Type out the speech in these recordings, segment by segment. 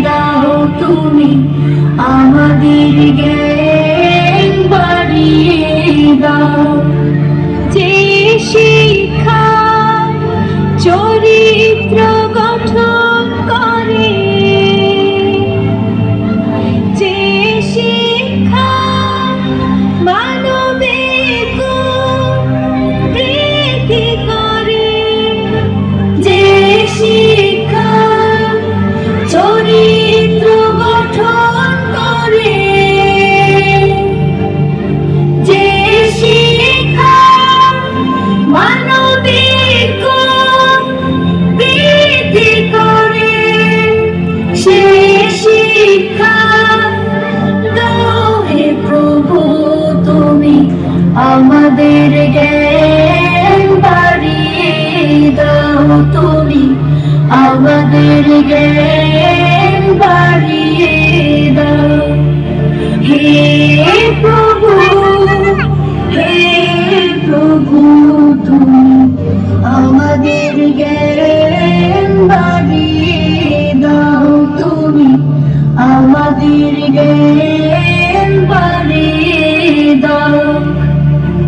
দাও তুমি আমাদের জ্ঞান বাড়িয়ে দাও। যে শিক্ষা চরিত্র গঠন করে, যে শিক্ষা মানবিক গুণ বৃদ্ধি করে, যে শিক্ষা চরিত্র গঠন করে, যে শিক্ষা মানবিক গুণ বৃদ্ধি করে, সে শিক্ষা দাও হে প্রভু তুমি আমাদের জ্ঞান বাড়িয়ে দাও তুমি আমাদের জ্ঞান বাড়িয়ে দাও। হে প্রভু, হে প্রভু তুমি আমাদের জ্ঞান বাড়িয়ে দাও তুমি আমাদের জ্ঞান বাড়িয়ে দাও।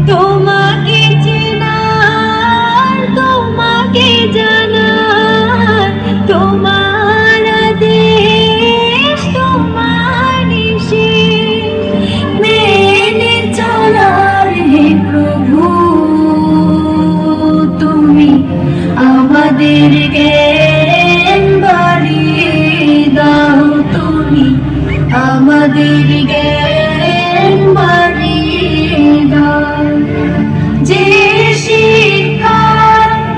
তোমাকে চেনার, তোমাকে জানার, তোমার আদেশ তোমার নিষেধ মেনে চলার হে প্রভু তুমি আমাদের জ্ঞান বাড়িয়ে দাও তুমি আমাদের